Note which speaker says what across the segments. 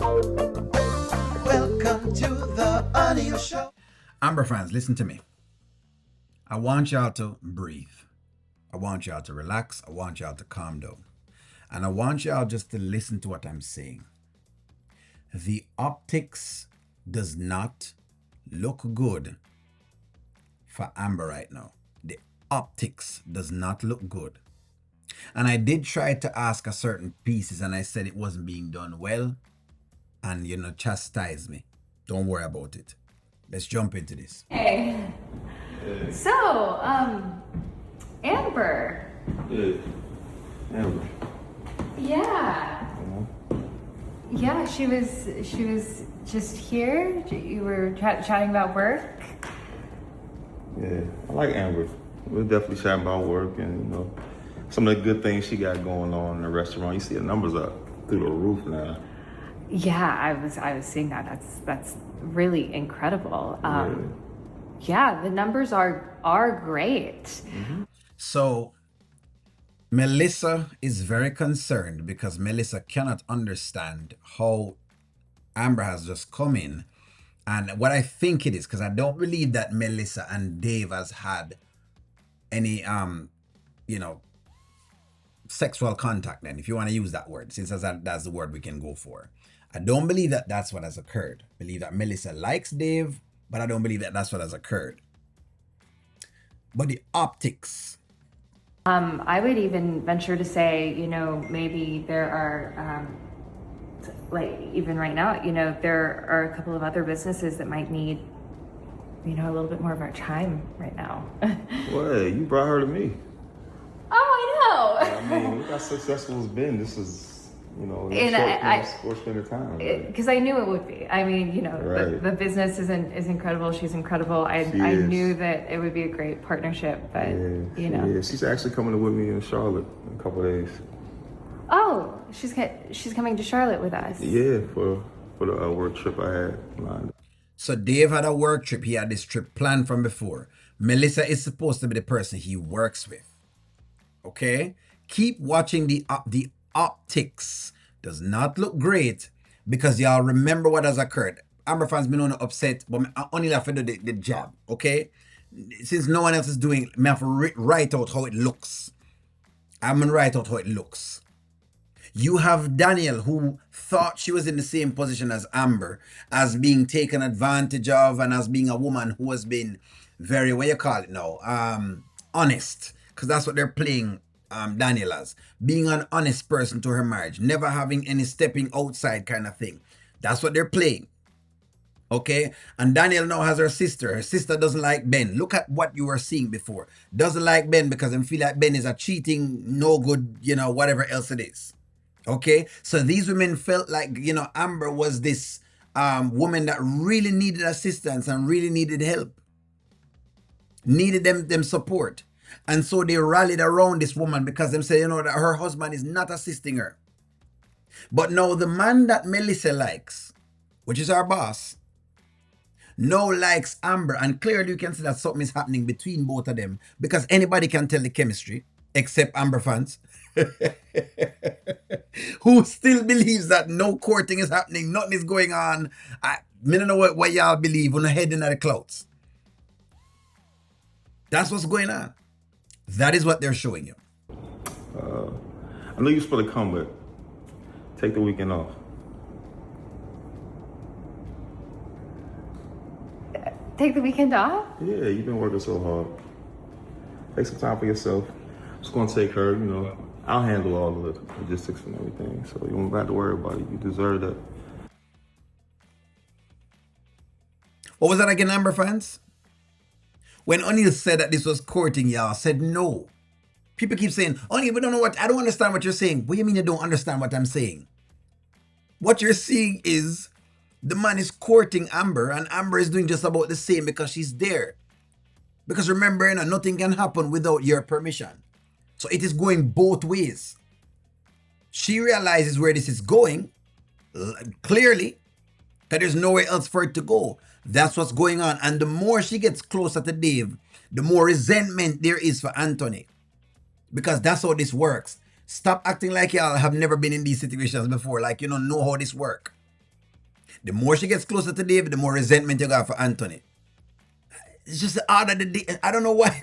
Speaker 1: Welcome to the Anil Show.
Speaker 2: Amber fans, listen to me. I want y'all to breathe. I want y'all to relax. I want y'all to calm down. And I want y'all just to listen to what I'm saying. The optics does not look good for Amber right now. The optics does not look good. And I did try to ask a certain pieces and I said it wasn't being done well. And chastise me. Don't worry about it. Let's jump into this.
Speaker 3: Hey. So, Amber.
Speaker 4: Yeah. Amber.
Speaker 3: Yeah. Yeah, she was just here. You were chatting about work.
Speaker 4: Yeah, I like Amber. We're definitely chatting about work and some of the good things she got going on in the restaurant. You see the numbers up through the roof now.
Speaker 3: Yeah, I was seeing that. That's really incredible. Yeah, the numbers are great.
Speaker 4: Mm-hmm.
Speaker 2: So Melissa is very concerned because Melissa cannot understand how Amber has just come in. And what I think it is, because I don't believe that Melissa and Dave has had any sexual contact, then, if you want to use that word, since that's the word we can go for. I don't believe that that's what has occurred. I believe that Melissa likes Dave, but I don't believe that that's what has occurred. But the optics.
Speaker 3: I would even venture to say, maybe there are, like even right now, there are a couple of other businesses that might need, a little bit more of our time right now.
Speaker 4: Well, you brought her to me.
Speaker 3: Oh, I know.
Speaker 4: I mean, look how successful it's been. This is, short spend of time.
Speaker 3: Because I knew it would be. I mean,
Speaker 4: right.
Speaker 3: the business is incredible. She's incredible. I knew that it would be a great partnership, but
Speaker 4: Yeah, she's actually coming with me in Charlotte in a couple of days.
Speaker 3: Oh, she's coming to Charlotte with us.
Speaker 4: Yeah, for the work trip I had lined up.
Speaker 2: So Dave had a work trip. He had this trip planned from before. Melissa is supposed to be the person he works with. Okay? Keep watching the optics. Does not look great because y'all remember what has occurred. Amber fans been on upset, but I only have to do the job. Okay? Since no one else is doing it, I have to write out how it looks. I'm going to write out how it looks. You have Daniel, who thought she was in the same position as Amber, as being taken advantage of and as being a woman who has been very, what you call it now, honest. Because that's what they're playing Daniel as. Being an honest person to her marriage. Never having any stepping outside kind of thing. That's what they're playing. Okay? And Daniel now has her sister. Her sister doesn't like Ben. Look at what you were seeing before. Doesn't like Ben because they feel like Ben is a cheating, no good, whatever else it is. Okay, so these women felt like, Amber was this woman that really needed assistance and really needed help, needed them support. And so they rallied around this woman because they said, that her husband is not assisting her. But now the man that Melissa likes, which is our boss, now likes Amber. And clearly you can see that something is happening between both of them because anybody can tell the chemistry except Amber fans. Who still believes that no courting is happening, nothing is going on. I don't know what y'all believe when you're heading at the clouds. That's what's going on. That is what they're showing you.
Speaker 4: I know you're supposed to come, but take the weekend off.
Speaker 3: Take the weekend off?
Speaker 4: Yeah, you've been working so hard. Take some time for yourself. Just gonna take her, I'll handle all of the logistics and everything, so you won't have to worry about it. You deserve that.
Speaker 2: What was that again, Amber fans? When O'Neal said that this was courting, y'all said no. People keep saying, O'Neal, we don't know what, I don't understand what you're saying. What do you mean you don't understand what I'm saying? What you're seeing is the man is courting Amber and Amber is doing just about the same because she's there. Because remember, nothing can happen without your permission. So it is going both ways. She realizes where this is going, clearly, that there's nowhere else for it to go. That's what's going on. And the more she gets closer to Dave, the more resentment there is for Anthony. Because that's how this works. Stop acting like y'all have never been in these situations before, like you don't know how this works. The more she gets closer to Dave, the more resentment you got for Anthony. It's just the order of the day. I don't know why.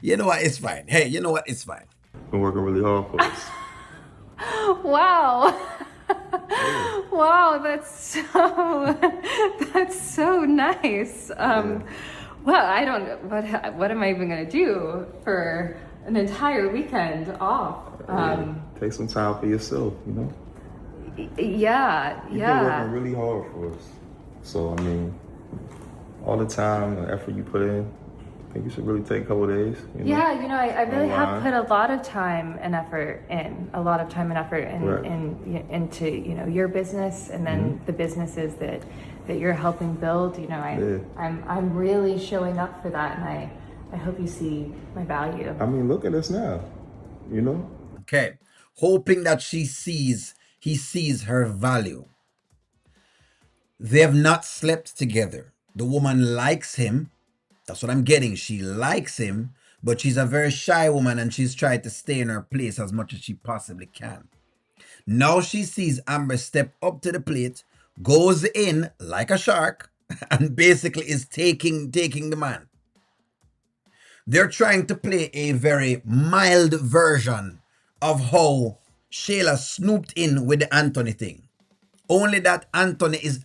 Speaker 2: You know what? It's fine. Hey, you know what? It's fine.
Speaker 4: Been working really hard for us.
Speaker 3: Wow.
Speaker 4: Yeah.
Speaker 3: Wow, that's so nice. Well, I don't what am I even gonna do for an entire weekend off?
Speaker 4: Take some time for yourself, you know?
Speaker 3: Yeah,
Speaker 4: You've been
Speaker 3: yeah.
Speaker 4: working really hard for us. So, I mean, all the time and effort you put in, I think you should really take a couple of days. You know?
Speaker 3: Yeah, I really have
Speaker 4: Online.
Speaker 3: put a lot of time and effort
Speaker 4: Right.
Speaker 3: into your business and then the businesses that you're helping build. I'm really showing up for that, and I hope you see my value.
Speaker 4: I mean, look at us now, you know?
Speaker 2: Okay. Hoping that he sees her value. They have not slept together. The woman likes him. That's what I'm getting. She likes him, but she's a very shy woman and she's trying to stay in her place as much as she possibly can. Now she sees Amber step up to the plate, goes in like a shark, and basically is taking the man. They're trying to play a very mild version of how Shayla snooped in with the Anthony thing. Only that Amber is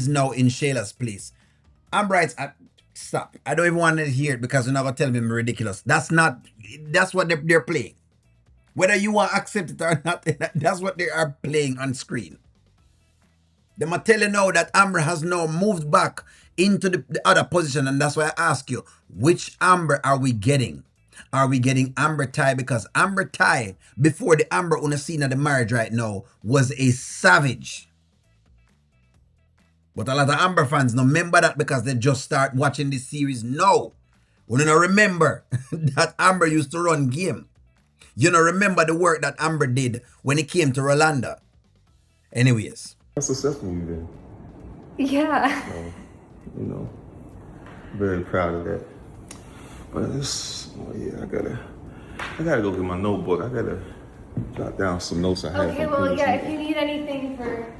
Speaker 2: now in Shayla's place. Amber writes, stop. I don't even want to hear it because you're not going to tell me I'm ridiculous. That's what they're playing. Whether you want to accept it or not, that's what they are playing on screen. They might tell you now that Amber has now moved back into the other position, and that's why I ask you, which Amber are we getting? Are we getting Amber Ty? Because Amber Ty, before the Amber on the scene of the marriage right now, was a savage. But a lot of Amber fans don't remember that because they just start watching this series. No. We don't remember that Amber used to run game. You don't remember the work that Amber did when it came to Rolanda. Anyways.
Speaker 4: How successful you've been.
Speaker 3: Yeah.
Speaker 4: So, very proud of that. But I gotta go get my notebook. I gotta jot down some notes I have.
Speaker 3: Okay, well, yeah, if you need anything for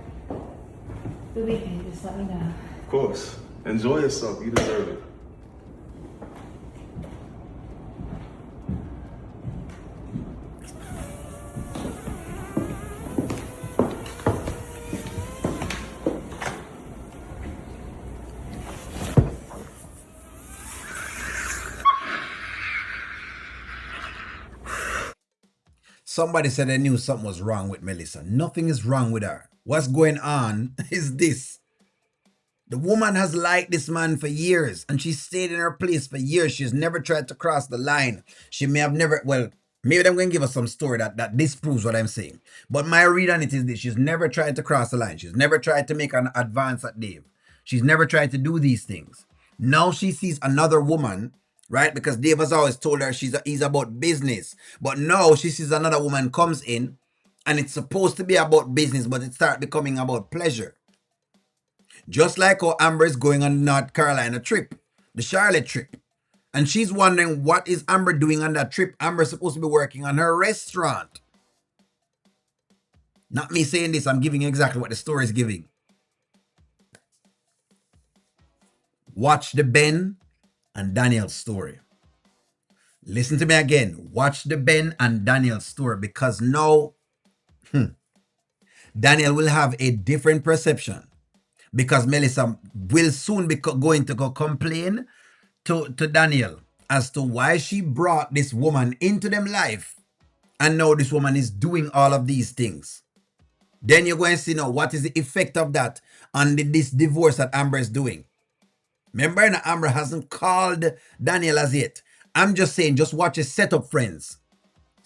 Speaker 3: the weekend, just let me know.
Speaker 4: Of course. Enjoy yourself. You deserve it.
Speaker 2: Somebody said they knew something was wrong with Melissa. Nothing is wrong with her. What's going on is this. The woman has liked this man for years and she stayed in her place for years. She's never tried to cross the line. She may have never, well, maybe I'm going to give us some story that disproves what I'm saying. But my read on it is this. She's never tried to cross the line. She's never tried to make an advance at Dave. She's never tried to do these things. Now she sees another woman, right? Because Dave has always told her he's about business. But now she sees another woman comes in and it's supposed to be about business, but it starts becoming about pleasure. Just like how Amber is going on the North Carolina trip, the Charlotte trip. And she's wondering, what is Amber doing on that trip? Amber's supposed to be working on her restaurant. Not me saying this, I'm giving you exactly what the story is giving. Watch the Ben and Daniel story. Listen to me again. Watch the Ben and Daniel story because now Daniel will have a different perception because Melissa will soon be going to go complain to Daniel as to why she brought this woman into them life and now this woman is doing all of these things. Then you're going to see now what is the effect of that on this divorce that Amber is doing. Remember, Amber hasn't called Daniel as yet. I'm just saying, just watch his setup, friends.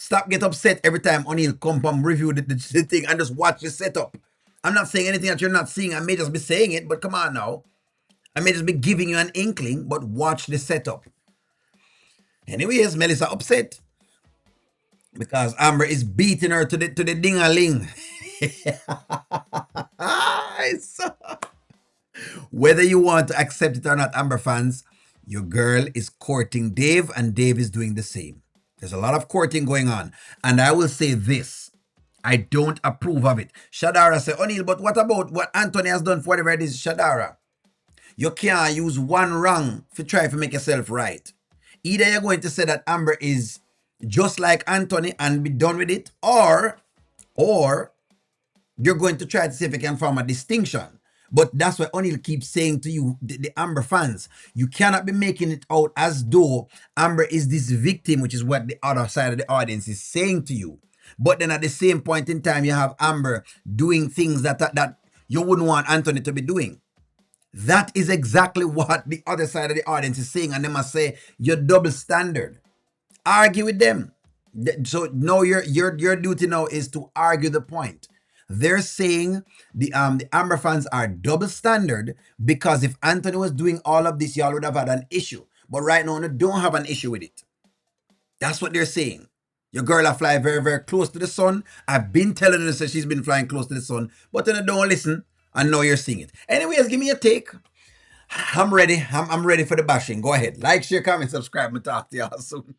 Speaker 2: Stop get upset every time O'Neill come from review the thing and just watch the setup. I'm not saying anything that you're not seeing. I may just be saying it, but come on now. I may just be giving you an inkling, but watch the setup. Anyways, Melissa upset because Amber is beating her to the ding-a-ling. Whether you want to accept it or not, Amber fans, your girl is courting Dave and Dave is doing the same. There's a lot of courting going on. And I will say this. I don't approve of it. Shadara said, O'Neal, but what about what Anthony has done for whatever it is? Shadara, you can't use one wrong to try to make yourself right. Either you're going to say that Amber is just like Anthony and be done with it, or you're going to try to see if you can form a distinction. But that's what O'Neal keeps saying to you, the Amber fans. You cannot be making it out as though Amber is this victim, which is what the other side of the audience is saying to you. But then at the same point in time, you have Amber doing things that you wouldn't want Anthony to be doing. That is exactly what the other side of the audience is saying, and they must say you're double standard. Argue with them. So now your duty now is to argue the point. They're saying the Amber fans are double standard because if Anthony was doing all of this, y'all would have had an issue. But right now, they don't have an issue with it. That's what they're saying. Your girl a fly very, very close to the sun. I've been telling her that she's been flying close to the sun, but then I don't listen, and now you're seeing it. Anyways, give me a take. I'm ready. I'm ready for the bashing. Go ahead. Like, share, comment, subscribe, and talk to y'all soon.